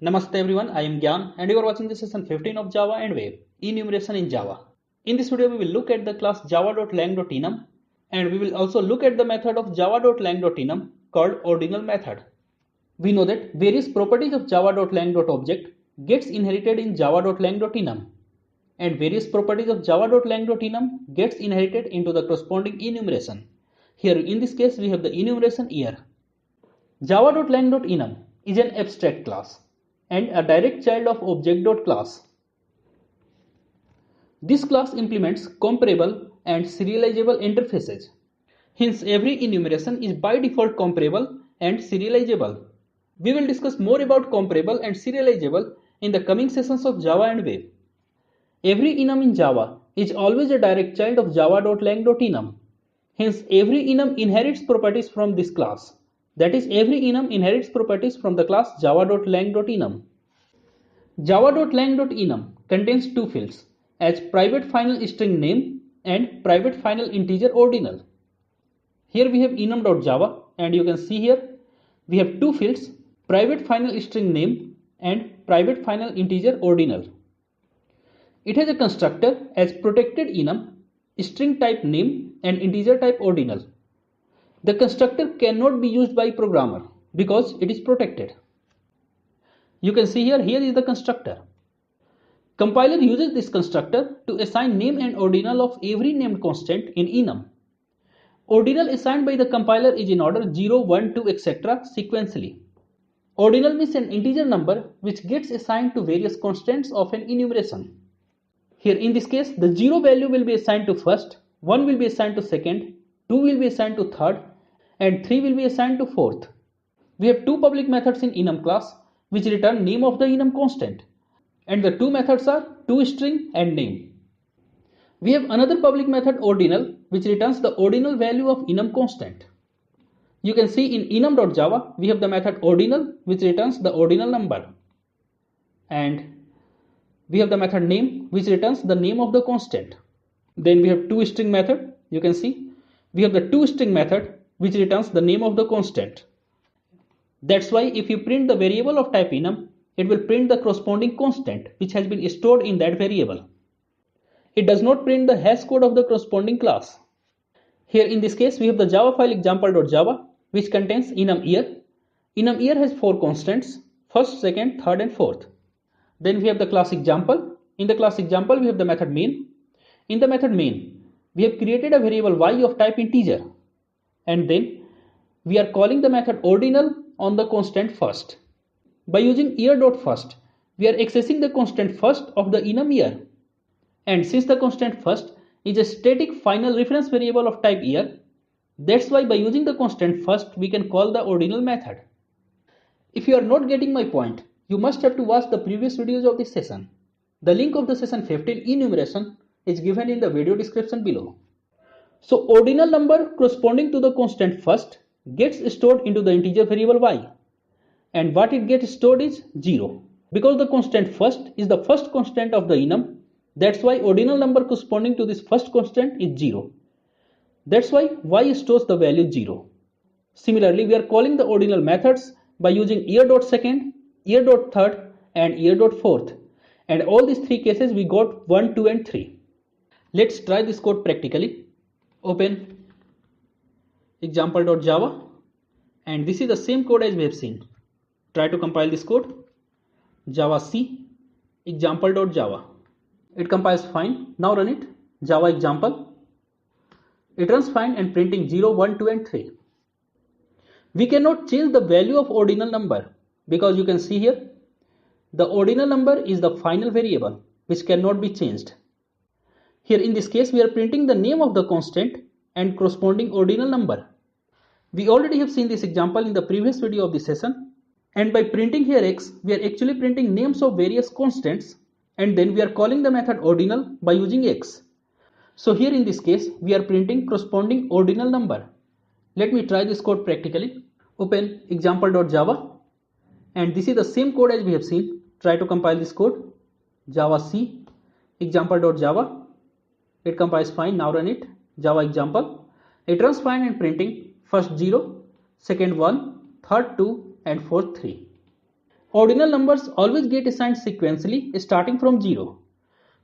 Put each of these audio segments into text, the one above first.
Namaste everyone, I am Gyan and you are watching the session 15 of Java and Web, Enumeration in Java. In this video we will look at the class java.lang.Enum and we will also look at the method of java.lang.Enum called ordinal method. We know that various properties of java.lang.Object gets inherited in java.lang.Enum and various properties of java.lang.Enum gets inherited into the corresponding enumeration. Here in this case we have the enumeration year. Java.lang.Enum is an abstract class and a direct child of object.class. This class implements comparable and serializable interfaces. Hence, every enumeration is by default comparable and serializable. We will discuss more about comparable and serializable in the coming sessions of Java and Web. Every enum in Java is always a direct child of java.lang.Enum. Hence, every enum inherits properties from this class. That is, every enum inherits properties from the class java.lang.Enum. Java.lang.Enum contains two fields as private final string name and private final integer ordinal. Here we have enum.java and you can see here we have two fields, private final string name and private final integer ordinal. It has a constructor as protected enum, string type name and integer type ordinal. The constructor cannot be used by programmer because it is protected. You can see here is the constructor. Compiler uses this constructor to assign name and ordinal of every named constant in enum. Ordinal assigned by the compiler is in order 0, 1, 2, etc. sequentially. Ordinal means an integer number which gets assigned to various constants of an enumeration. Here in this case, the 0 value will be assigned to first, 1 will be assigned to second, 2 will be assigned to third, and 3 will be assigned to fourth. We have two public methods in enum class which return name of the enum constant, and the two methods are toString and name. We have another public method ordinal which returns the ordinal value of enum constant. You can see in enum.java we have the method ordinal which returns the ordinal number, and we have the method name which returns the name of the constant. Then we have toString method. You can see we have the toString method which returns the name of the constant. That's why if you print the variable of type enum, it will print the corresponding constant which has been stored in that variable. It does not print the hash code of the corresponding class. Here in this case we have the Java file example.java which contains enum year. Enum year has four constants, first, second, third and fourth. Then we have the class example. In the class example we have the method main. In the method main we have created a variable y of type integer, and then we are calling the method ordinal on the constant first. By using year.first, we are accessing the constant first of the enum year. And since the constant first is a static final reference variable of type year, that's why by using the constant first we can call the ordinal method. If you are not getting my point, you must have to watch the previous videos of this session. The link of the session 15 enumeration is given in the video description below. So ordinal number corresponding to the constant first gets stored into the integer variable y, and what it gets stored is 0. Because the constant first is the first constant of the enum, that's why ordinal number corresponding to this first constant is 0. That's why y stores the value 0. Similarly, we are calling the ordinal methods by using year.second, year.third and year.fourth, and all these three cases we got 1, 2 and 3. Let's try this code practically. Open example.java, and this is the same code as we have seen. Try to compile this code. Java C example.java. It compiles fine. Now run it. Java example. It runs fine and printing 0, 1, 2 and 3. We cannot change the value of ordinal number because you can see here the ordinal number is the final variable which cannot be changed. Here in this case we are printing the name of the constant and corresponding ordinal number. We already have seen this example in the previous video of this session, and by printing here x we are actually printing names of various constants, and then we are calling the method ordinal by using x. So here in this case we are printing corresponding ordinal number. Let me try this code practically. Open example.java, and this is the same code as we have seen. Try to compile this code. Java C example.java. It compiles fine. Now run it. Java example. It runs fine and printing first 0, second 1, third 2 and fourth 3. Ordinal numbers always get assigned sequentially starting from 0.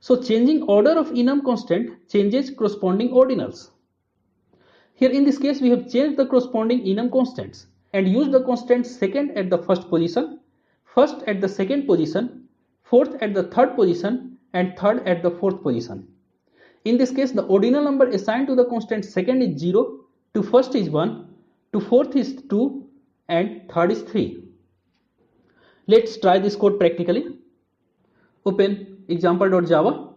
So changing order of enum constant changes corresponding ordinals. Here in this case we have changed the corresponding enum constants and used the constant second at the first position, first at the second position, fourth at the third position and third at the fourth position. In this case the ordinal number assigned to the constant second is 0, to first is 1, to fourth is 2 and third is 3. Let's try this code practically. Open example.java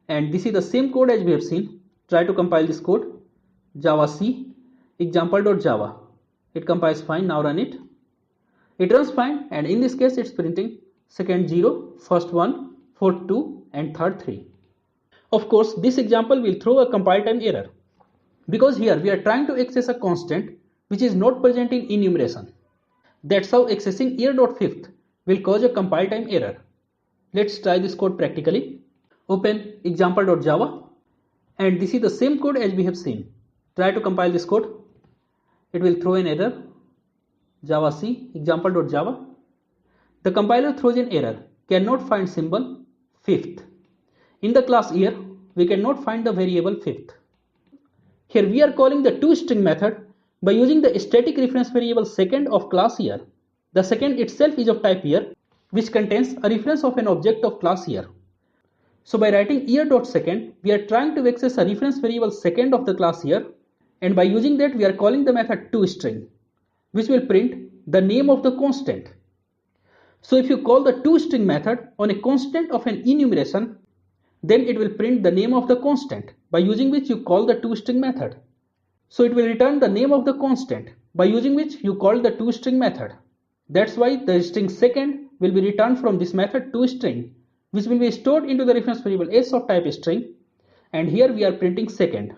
and this is the same code as we have seen. Try to compile this code. Java C example.java. It compiles fine. Now run it. It runs fine and in this case it's printing second 0, first 1, fourth 2 and third 3. Of course this example will throw a compile time error because here we are trying to access a constant which is not present in enumeration. That's how accessing year.fifth will cause a compile time error. Let's try this code practically. Open example.java and this is the same code as we have seen. Try to compile this code. It will throw an error. Java C example.java. The compiler throws an error. Cannot find symbol fifth. In the class year, we cannot find the variable fifth. Here we are calling the toString method by using the static reference variable second of class year. The second itself is of type year, which contains a reference of an object of class year. So by writing year.second, we are trying to access a reference variable second of the class year, and by using that we are calling the method toString, which will print the name of the constant. So if you call the toString method on a constant of an enumeration, then it will print the name of the constant by using which you call the toString method. So it will return the name of the constant by using which you call the toString method. That's why the string second will be returned from this method toString, which will be stored into the reference variable s of type string, and here we are printing second.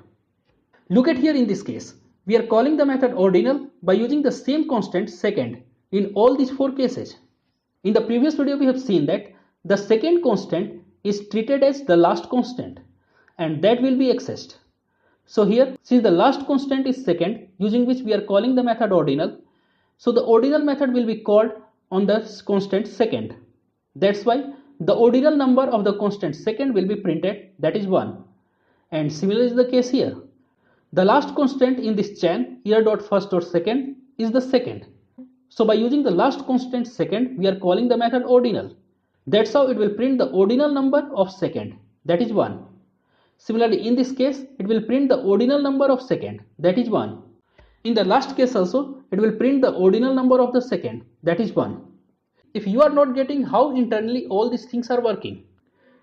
Look at here in this case, we are calling the method ordinal by using the same constant second in all these 4 cases. In the previous video we have seen that the second constant is treated as the last constant and that will be accessed. So here since the last constant is second, using which we are calling the method ordinal, so the ordinal method will be called on the constant second. That's why the ordinal number of the constant second will be printed, that is 1. And similar is the case here. The last constant in this chain year.first.second is the second. So by using the last constant second, we are calling the method ordinal. That's how it will print the ordinal number of second, that is 1. Similarly in this case, it will print the ordinal number of second, that is 1. In the last case also, it will print the ordinal number of the second, that is 1. If you are not getting how internally all these things are working,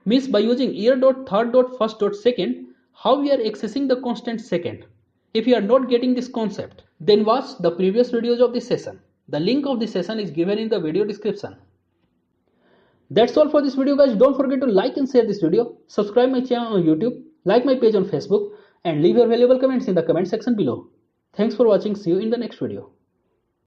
means by using year.third.first.second, how we are accessing the constant second. If you are not getting this concept, then watch the previous videos of this session. The link of this session is given in the video description. That's all for this video guys. Don't forget to like and share this video, subscribe my channel on YouTube, like my page on Facebook and leave your valuable comments in the comment section below. Thanks for watching. See you in the next video.